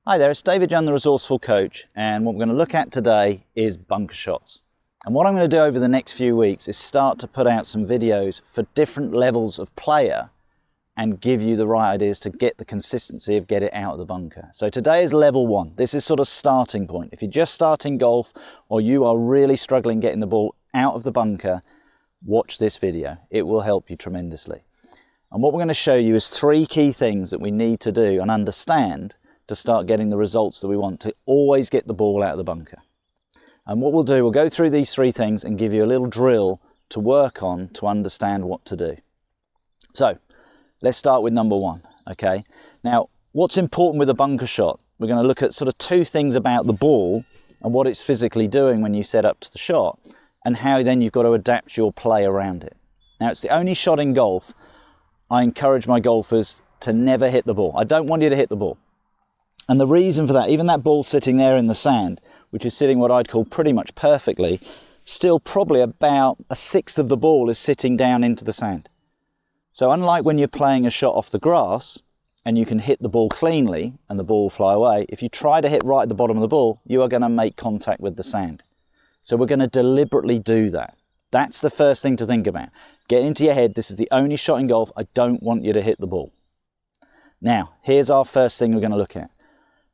Hi there, it's David Young, the Resourceful Coach, and what we're going to look at today is bunker shots. And what I'm going to do over the next few weeks is start to put out some videos for different levels of player and give you the right ideas to get the consistency of get it out of the bunker. So today is level 1. This is sort of starting point. If you're just starting golf or you are really struggling getting the ball out of the bunker, watch this video. It will help you tremendously. And what we're going to show you is 3 key things that we need to do and understand to start getting the results that we want to always get the ball out of the bunker. And what we'll do, we'll go through these 3 things and give you a little drill to work on to understand what to do. So let's start with number 1. Okay, now what's important with a bunker shot, we're going to look at sort of 2 things about the ball and what it's physically doing when you set up to the shot, and how then you've got to adapt your play around it. Now it's the only shot in golf I encourage my golfers to never hit the ball. I don't want you to hit the ball. And the reason for that, even that ball sitting there in the sand, which is sitting what I'd call pretty much perfectly, still probably about 1/6 of the ball is sitting down into the sand. So unlike when you're playing a shot off the grass and you can hit the ball cleanly and the ball will fly away, if you try to hit right at the bottom of the ball, you are going to make contact with the sand. So we're going to deliberately do that. That's the first thing to think about. Get into your head, this is the only shot in golf I don't want you to hit the ball. Now, here's our first thing we're going to look at.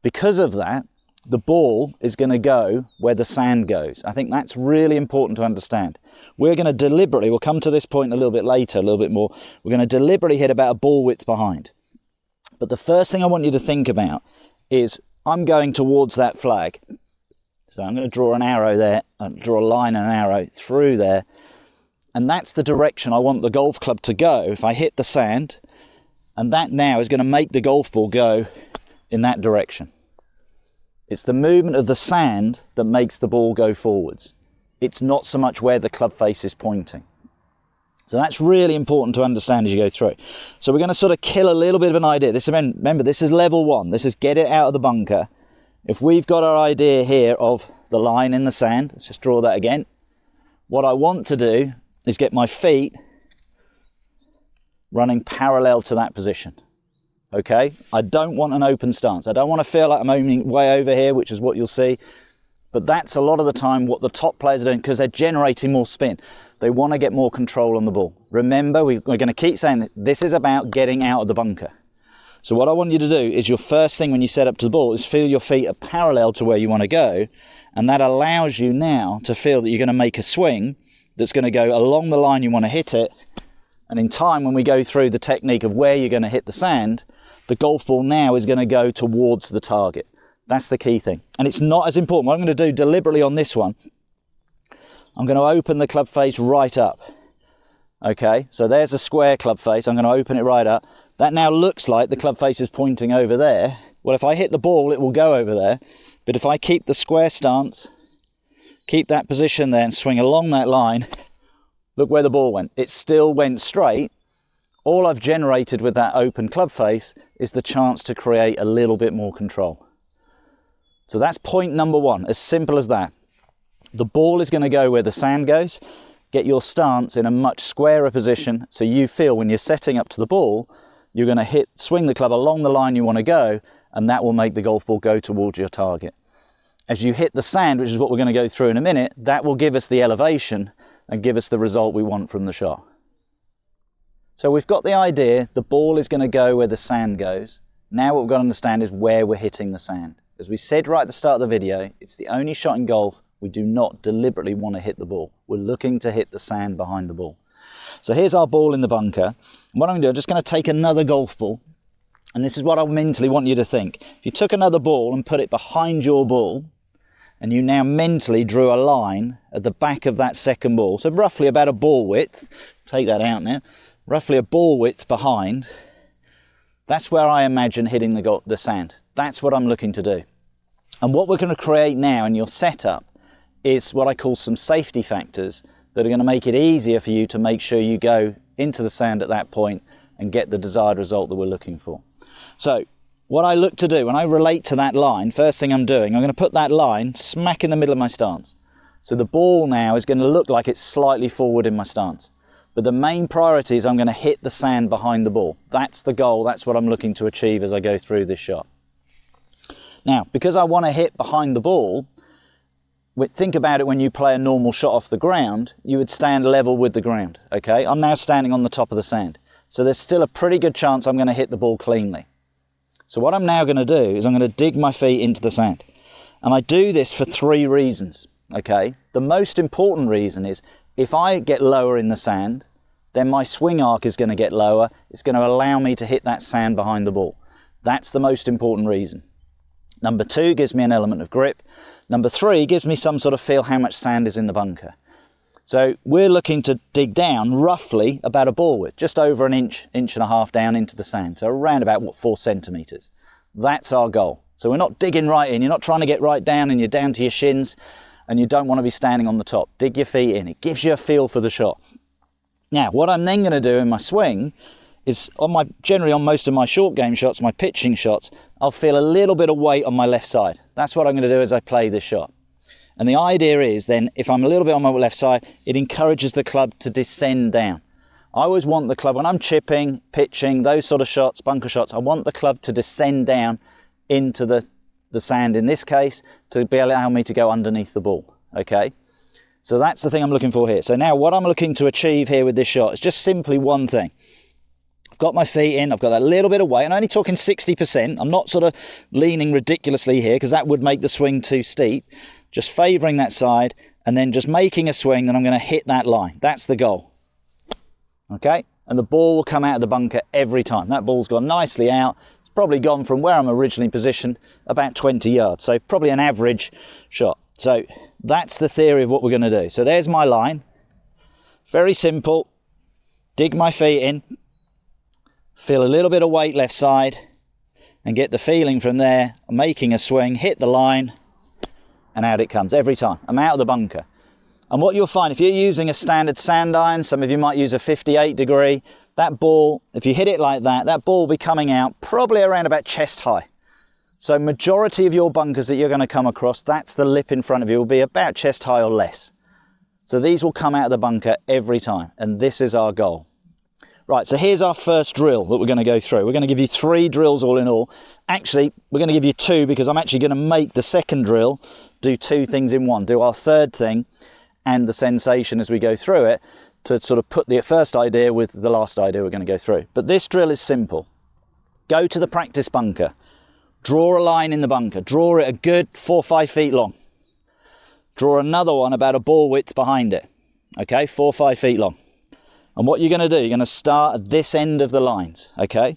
Because of that, the ball is going to go where the sand goes. I think that's really important to understand. We're going to deliberately, we'll come to this point a little bit later, a little bit more, we're going to deliberately hit about a ball width behind. But the first thing I want you to think about is I'm going towards that flag. So I'm going to draw an arrow there, draw a line and an arrow through there. And that's the direction I want the golf club to go if I hit the sand. And that now is going to make the golf ball go in that direction. It's the movement of the sand that makes the ball go forwards. It's not so much where the club face is pointing. So that's really important to understand as you go through. So we're going to sort of kill a little bit of an idea. Remember, this is level 1. This is get it out of the bunker. If we've got our idea here of the line in the sand, let's just draw that again. What I want to do is get my feet running parallel to that position. Okay, I don't want an open stance. I don't want to feel like I'm aiming way over here, which is what you'll see. But that's a lot of the time what the top players are doing because they're generating more spin. They want to get more control on the ball. Remember, we're going to keep saying that this is about getting out of the bunker. So what I want you to do is your first thing when you set up to the ball is feel your feet are parallel to where you want to go. And that allows you now to feel that you're going to make a swing that's going to go along the line you want to hit it. And in time, when we go through the technique of where you're going to hit the sand, the golf ball now is going to go towards the target. That's the key thing. And it's not as important. What I'm going to do deliberately on this one, I'm going to open the club face right up. Okay, so there's a square club face. I'm going to open it right up. That now looks like the club face is pointing over there. Well, if I hit the ball, it will go over there. But if I keep the square stance, keep that position there and swing along that line, look where the ball went. It still went straight. All I've generated with that open club face is the chance to create a little bit more control. So that's point number 1, as simple as that. The ball is going to go where the sand goes. Get your stance in a much squarer position so you feel when you're setting up to the ball, you're going to swing the club along the line you want to go, and that will make the golf ball go towards your target. As you hit the sand, which is what we're going to go through in a minute, that will give us the elevation and give us the result we want from the shot. So we've got the idea, the ball is going to go where the sand goes. Now what we've got to understand is where we're hitting the sand. As we said right at the start of the video, it's the only shot in golf we do not deliberately want to hit the ball. We're looking to hit the sand behind the ball. So here's our ball in the bunker. And what I'm going to do, I'm just going to take another golf ball. And this is what I mentally want you to think. If you took another ball and put it behind your ball, and you now mentally drew a line at the back of that second ball, so roughly about a ball width, take that out now, roughly a ball width behind, that's where I imagine hitting the sand. That's what I'm looking to do. And what we're going to create now in your setup is what I call some safety factors that are going to make it easier for you to make sure you go into the sand at that point and get the desired result that we're looking for. So what I look to do when I relate to that line, first thing I'm doing, I'm going to put that line smack in the middle of my stance. So the ball now is going to look like it's slightly forward in my stance. But the main priority is I'm going to hit the sand behind the ball. That's the goal. That's what I'm looking to achieve as I go through this shot. Now, because I want to hit behind the ball, think about it when you play a normal shot off the ground, you would stand level with the ground, okay? I'm now standing on the top of the sand. So there's still a pretty good chance I'm going to hit the ball cleanly. So what I'm now going to do is I'm going to dig my feet into the sand. And I do this for 3 reasons, okay? The most important reason is if I get lower in the sand, then my swing arc is going to get lower. It's going to allow me to hit that sand behind the ball. That's the most important reason. Number 2 gives me an element of grip. Number 3 gives me some sort of feel how much sand is in the bunker. So we're looking to dig down roughly about a ball width, just over an inch, inch and a half down into the sand. So around about, what, 4 centimetres. That's our goal. So we're not digging right in. You're not trying to get right down and you're down to your shins and you don't want to be standing on the top. Dig your feet in. It gives you a feel for the shot. Now, what I'm then going to do in my swing is generally on most of my short game shots, my pitching shots, I'll feel a little bit of weight on my left side. That's what I'm going to do as I play this shot. And the idea is then, if I'm a little bit on my left side, it encourages the club to descend down. I always want the club, when I'm chipping, pitching, those sort of shots, bunker shots, I want the club to descend down into the sand in this case, to allow me to go underneath the ball, okay? So that's the thing I'm looking for here. So now what I'm looking to achieve here with this shot is just simply one thing. I've got my feet in, I've got that little bit of weight, I'm only talking 60%. I'm not sort of leaning ridiculously here because that would make the swing too steep. Just favouring that side and then just making a swing and I'm going to hit that line. That's the goal. Okay? And the ball will come out of the bunker every time. That ball's gone nicely out. It's probably gone from where I'm originally positioned about 20 yards. So probably an average shot. So that's the theory of what we're going to do. So there's my line. Very simple. Dig my feet in. Feel a little bit of weight left side and get the feeling from there. Making a swing, hit the line and out it comes every time. I'm out of the bunker. And what you'll find, if you're using a standard sand iron, some of you might use a 58 degree, that ball, if you hit it like that, that ball will be coming out probably around about chest high. So majority of your bunkers that you're going to come across, that's the lip in front of you, will be about chest high or less. So these will come out of the bunker every time, and this is our goal. Right, so here's our first drill that we're going to go through. We're going to give you 3 drills all in all. Actually, we're going to give you 2 because I'm actually going to make the second drill do 2 things in one. Do our third thing and the sensation as we go through it to sort of put the first idea with the last idea we're going to go through. But this drill is simple. Go to the practice bunker. Draw a line in the bunker. Draw it a good 4 or 5 feet long. Draw another one about a ball width behind it. Okay, 4 or 5 feet long. And what you're going to do, you're going to start at this end of the lines, okay?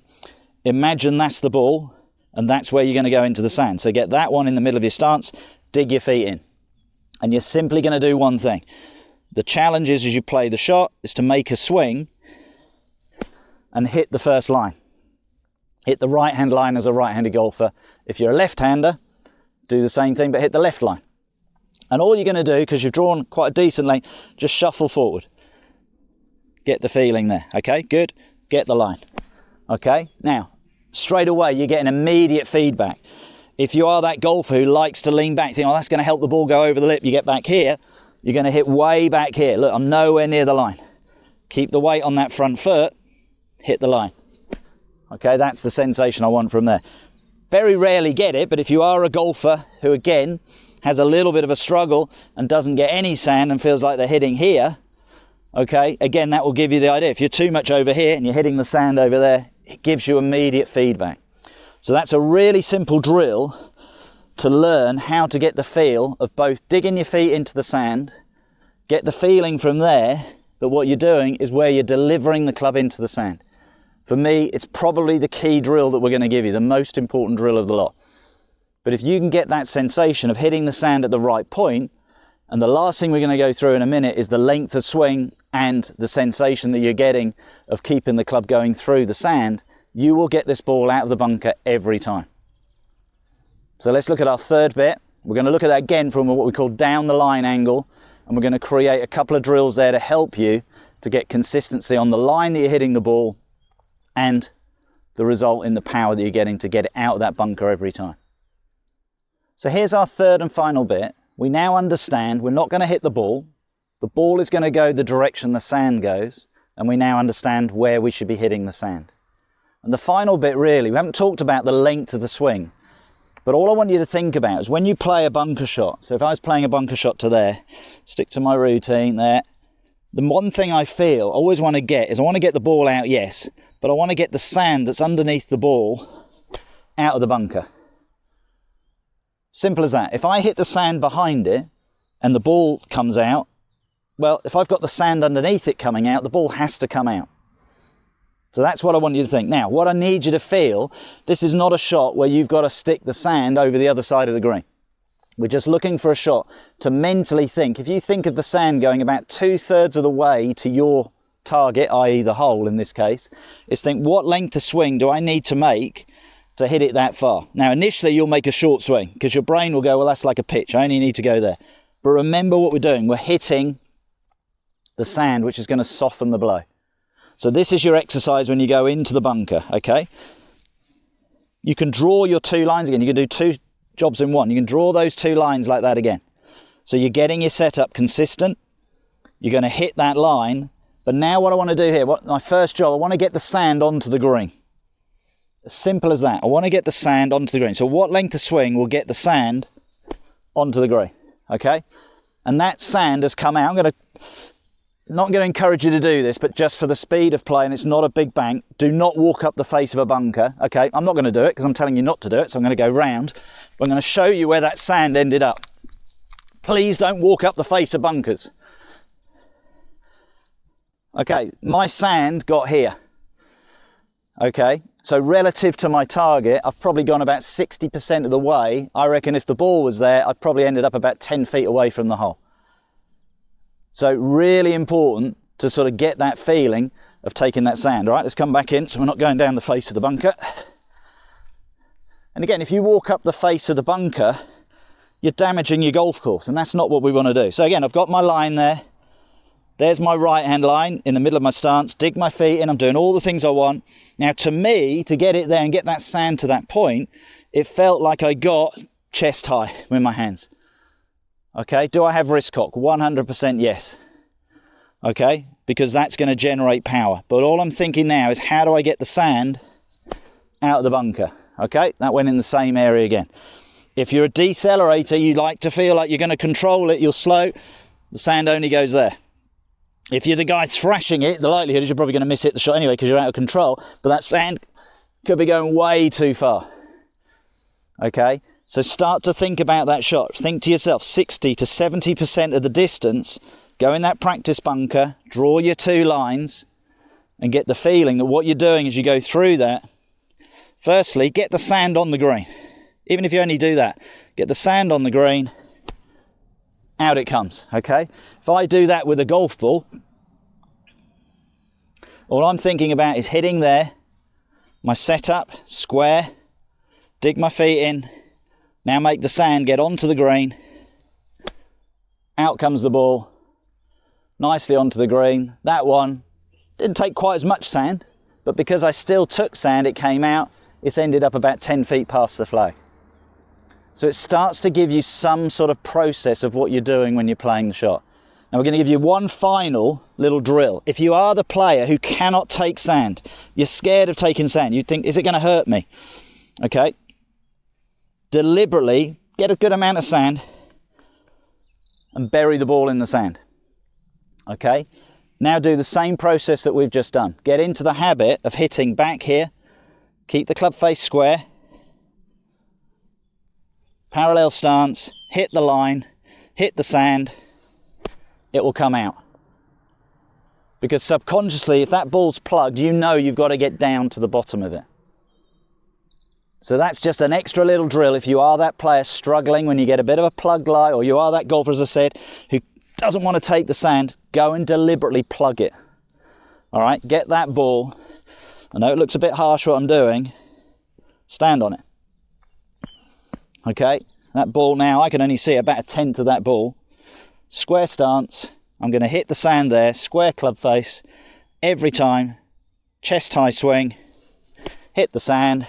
Imagine that's the ball, and that's where you're going to go into the sand. So get that one in the middle of your stance, dig your feet in. And you're simply going to do one thing. The challenge is, as you play the shot, is to make a swing and hit the first line. Hit the right-hand line as a right-handed golfer. If you're a left-hander, do the same thing, but hit the left line. And all you're going to do, because you've drawn quite a decent length, just shuffle forward. Get the feeling there, okay, good, get the line, okay. Now, straight away, you're getting immediate feedback. If you are that golfer who likes to lean back, think, oh, that's going to help the ball go over the lip, you get back here, you're going to hit way back here. Look, I'm nowhere near the line. Keep the weight on that front foot, hit the line. Okay, that's the sensation I want from there. Very rarely get it, but if you are a golfer who, again, has a little bit of a struggle and doesn't get any sand and feels like they're hitting here, okay, again, that will give you the idea. If you're too much over here and you're hitting the sand over there, it gives you immediate feedback. So that's a really simple drill to learn how to get the feel of both digging your feet into the sand, get the feeling from there that what you're doing is where you're delivering the club into the sand. For me, it's probably the key drill that we're going to give you, the most important drill of the lot. But if you can get that sensation of hitting the sand at the right point, and the last thing we're going to go through in a minute is the length of swing and the sensation that you're getting of keeping the club going through the sand, you will get this ball out of the bunker every time. So let's look at our third bit. We're going to look at that again from what we call down the line angle, and we're going to create a couple of drills there to help you to get consistency on the line that you're hitting the ball and the result in the power that you're getting to get it out of that bunker every time. So here's our third and final bit. We now understand we're not going to hit the ball. The ball is going to go the direction the sand goes, and we now understand where we should be hitting the sand. And the final bit really, we haven't talked about the length of the swing, But all I want you to think about is when you play a bunker shot, so if I was playing a bunker shot to there, stick to my routine there, the one thing I always want to get is I want to get the ball out, yes, but I want to get the sand that's underneath the ball out of the bunker. Simple as that. If I hit the sand behind it and the ball comes out, well, if I've got the sand underneath it coming out, the ball has to come out. So that's what I want you to think. Now, what I need you to feel, this is not a shot where you've got to stick the sand over the other side of the green. We're just looking for a shot to mentally think. If you think of the sand going about 2/3 of the way to your target, i.e. the hole in this case, is think, what length of swing do I need to make to hit it that far? Now, initially you'll make a short swing because your brain will go, well, that's like a pitch. I only need to go there. But remember what we're doing. We're hitting the sand, which is going to soften the blow. So this is your exercise when you go into the bunker, okay? You can draw your 2 lines again. You can do 2 jobs in one. You can draw those 2 lines like that again. So you're getting your setup consistent. You're going to hit that line. But now what I want to do here, my first job, I want to get the sand onto the green. As simple as that. I want to get the sand onto the green. So what length of swing will get the sand onto the green, okay? And that sand has come out. Not going to encourage you to do this, but just for the speed of play, and it's not a big bank, do not walk up the face of a bunker, okay? I'm not going to do it because I'm telling you not to do it, so I'm going to go round. But I'm going to show you where that sand ended up. Please don't walk up the face of bunkers. Okay, my sand got here. Okay, so relative to my target, I've probably gone about 60% of the way. I reckon if the ball was there, I'd probably ended up about 10 feet away from the hole. So really important to sort of get that feeling of taking that sand. All right, let's come back in so we're not going down the face of the bunker. And again, if you walk up the face of the bunker, you're damaging your golf course, and that's not what we want to do. So again, I've got my line there. There's my right hand line in the middle of my stance. Dig my feet in. I'm doing all the things I want. Now, to me, to get it there and get that sand to that point, it felt like I got chest high with my hands. Okay, do I have wrist cock? 100% yes. Okay, because that's going to generate power. But all I'm thinking now is how do I get the sand out of the bunker? Okay, that went in the same area again. If you're a decelerator, you like to feel like you're going to control it, you're slow, the sand only goes there. If you're the guy thrashing it, the likelihood is you're probably going to miss hit the shot anyway because you're out of control, but that sand could be going way too far. Okay, so start to think about that shot. Think to yourself, 60 to 70% of the distance, go in that practice bunker, draw your 2 lines, and get the feeling that what you're doing as you go through that, firstly, get the sand on the green. Even if you only do that, get the sand on the green, out it comes, okay? If I do that with a golf ball, all I'm thinking about is hitting there, my setup, square, dig my feet in, now make the sand get onto the green, out comes the ball, nicely onto the green. That one didn't take quite as much sand, but because I still took sand, it came out, it's ended up about 10 feet past the flag. So it starts to give you some sort of process of what you're doing when you're playing the shot. Now we're going to give you one final little drill. If you are the player who cannot take sand, you're scared of taking sand, you think, is it going to hurt me? Okay. Deliberately get a good amount of sand and bury the ball in the sand. Okay. Now do the same process that we've just done. Get into the habit of hitting back here. Keep the club face square. Parallel stance, hit the line, hit the sand, it will come out. Because subconsciously, if that ball's plugged, you know you've got to get down to the bottom of it. So that's just an extra little drill. If you are that player struggling when you get a bit of a plugged lie, or you are that golfer, as I said, who doesn't want to take the sand, go and deliberately plug it. All right, get that ball. I know it looks a bit harsh what I'm doing. Stand on it. Okay, that ball now, I can only see about 1/10 of that ball. Square stance, I'm going to hit the sand there, square club face, every time, chest high swing, hit the sand,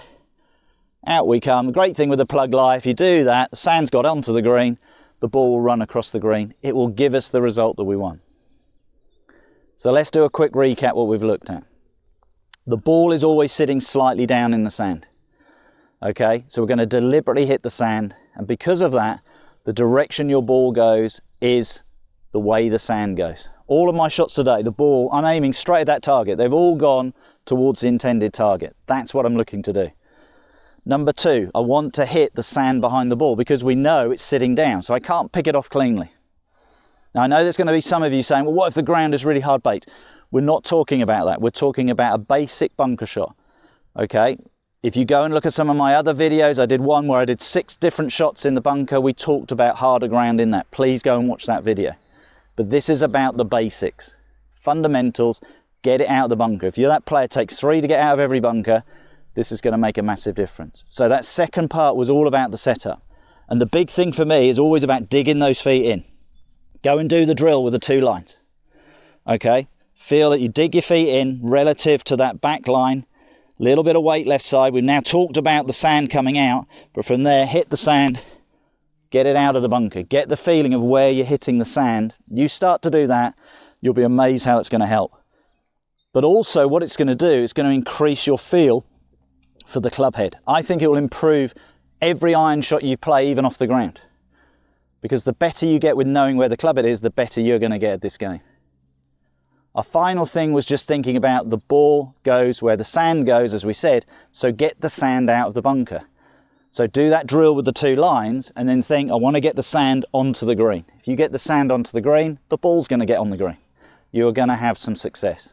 out we come. The great thing with the plug lie, if you do that, the sand's got onto the green, the ball will run across the green. It will give us the result that we want. So let's do a quick recap what we've looked at. The ball is always sitting slightly down in the sand. Okay, so we're going to deliberately hit the sand, and because of that, the direction your ball goes is the way the sand goes. All of my shots today, the ball, I'm aiming straight at that target. They've all gone towards the intended target. That's what I'm looking to do. Number 2, I want to hit the sand behind the ball because we know it's sitting down, so I can't pick it off cleanly. Now I know there's going to be some of you saying, well, what if the ground is really hard baked? We're not talking about that. We're talking about a basic bunker shot. Okay, if you go and look at some of my other videos, I did one where I did 6 different shots in the bunker. We talked about harder ground in that. Please go and watch that video. But this is about the basics, fundamentals. Get it out of the bunker. If you're that player, it takes 3 to get out of every bunker. This is going to make a massive difference. So that second part was all about the setup. And the big thing for me is always about digging those feet in. Go and do the drill with the 2 lines. Okay, feel that you dig your feet in relative to that back line. Little bit of weight left side. We've now talked about the sand coming out, but from there, hit the sand, get it out of the bunker. Get the feeling of where you're hitting the sand. You start to do that, you'll be amazed how it's going to help. But also what it's going to do, it's going to increase your feel for the club head. I think it will improve every iron shot you play, even off the ground. Because the better you get with knowing where the club head is, the better you're going to get at this game. Our final thing was just thinking about the ball goes where the sand goes, as we said, so get the sand out of the bunker. So do that drill with the 2 lines and then think, I want to get the sand onto the green. If you get the sand onto the green, the ball's going to get on the green. You're going to have some success.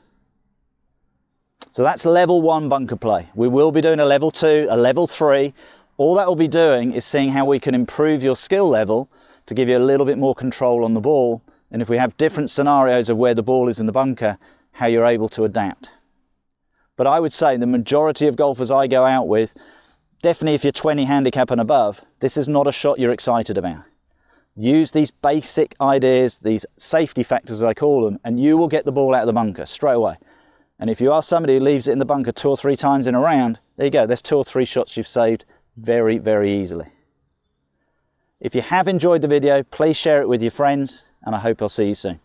So that's level 1 bunker play. We will be doing a level 2, a level 3. All that will be doing is seeing how we can improve your skill level to give you a little bit more control on the ball. And if we have different scenarios of where the ball is in the bunker, how you're able to adapt. But I would say the majority of golfers I go out with, definitely if you're 20 handicap and above, this is not a shot you're excited about. Use these basic ideas, these safety factors as I call them, and you will get the ball out of the bunker straight away. And if you are somebody who leaves it in the bunker 2 or 3 times in a round, there you go, there's 2 or 3 shots you've saved very, very easily. If you have enjoyed the video, please share it with your friends, and I hope I'll see you soon.